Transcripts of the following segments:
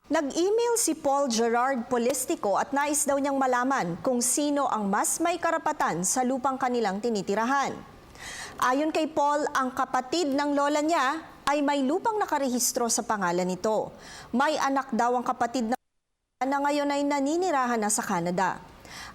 Nag-email si Paul Gerard Polistico at nais daw niyang malaman kung sino ang mas may karapatan sa lupang kanilang tinitirahan. Ayon kay Paul, ang kapatid ng lola niya ay may lupang nakarehistro sa pangalan nito. May anak daw ang kapatid na ngayon ay naninirahan na sa Canada.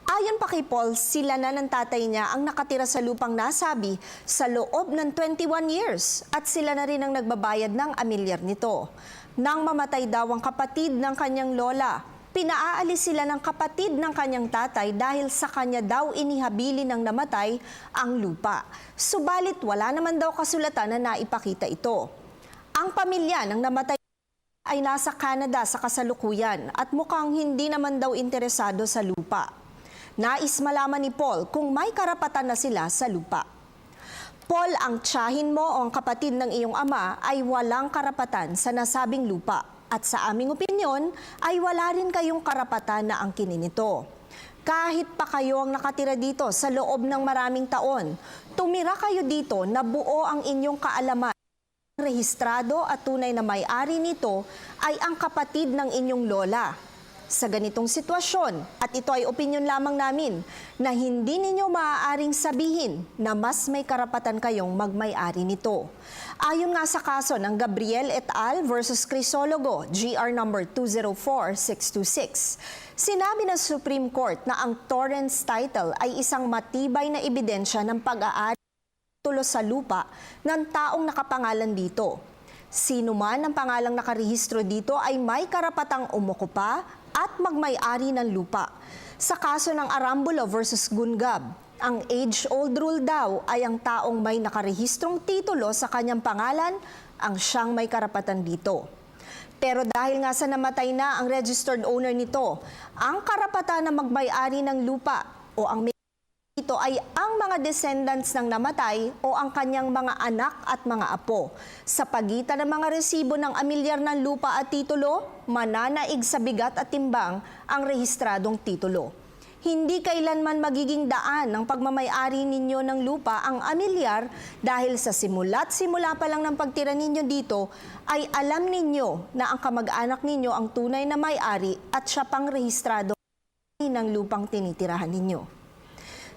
Ayon pa kay Paul, sila na ng tatay niya ang nakatira sa lupang nasabi sa loob ng 21 years at sila na rin ang nagbabayad ng amilyar nito. Nang mamatay daw ang kapatid ng kanyang lola, pinaalis sila ng kapatid ng kanyang tatay dahil sa kanya daw inihabili ng namatay ang lupa. Subalit wala naman daw kasulatan na naipakita ito. Ang pamilya ng namatay ay nasa Canada sa kasalukuyan at mukhang hindi naman daw interesado sa lupa. Nais malaman ni Paul kung may karapatan na sila sa lupa. Paul, ang tiyahin mo o ang kapatid ng iyong ama ay walang karapatan sa nasabing lupa at sa aming opinyon ay wala rin kayong karapatan na angkinin ito. Kahit pa kayo ang nakatira dito sa loob ng maraming taon, tumira kayo dito na buo ang inyong kaalaman. Rehistrado at tunay na may-ari nito ay ang kapatid ng inyong lola. Sa ganitong sitwasyon, at ito ay opinyon lamang namin, na hindi ninyo maaaring sabihin na mas may karapatan kayong magmay-ari nito. Ayon nga sa kaso ng Gabriel et al. Versus Crisologo, GR number 204626, sinabi ng Supreme Court na ang Torrens title ay isang matibay na ebidensya ng pag-aari tulos sa lupa ng taong nakapangalan dito. Sino man ang pangalang nakarehistro dito ay may karapatang umukupa at magmay-ari ng lupa. Sa kaso ng Arambulo versus Gungab, ang age-old rule daw ay ang taong may nakarehistrong titulo sa kanyang pangalan ang siyang may karapatan dito. Pero dahil nga sa namatay na ang registered owner nito, ang karapatan na magmay-ari ng lupa o ang ito ay ang mga descendants ng namatay o ang kanyang mga anak at mga apo. Sa pagitan ng mga resibo ng amilyar ng lupa at titulo, mananaig sa bigat at timbang ang rehistradong titulo. Hindi kailanman magiging daan ng pagmamay-ari ninyo ng lupa ang amilyar dahil sa simula pa lang ng pagtira ninyo dito ay alam ninyo na ang kamag-anak ninyo ang tunay na may-ari at siya pang rehistrado ng lupang tinitirahan ninyo.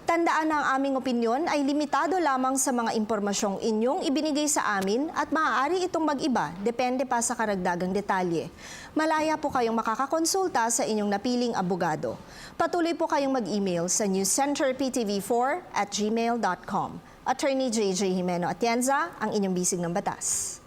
Tandaan na ang aming opinyon ay limitado lamang sa mga impormasyong inyong ibinigay sa amin at maaari itong mag-iba, depende pa sa karagdagang detalye. Malaya po kayong makakakonsulta sa inyong napiling abogado. Patuloy po kayong mag-email sa newscenterptv4@gmail.com. Attorney JJ Jimeno Atienza, ang inyong bisig ng batas.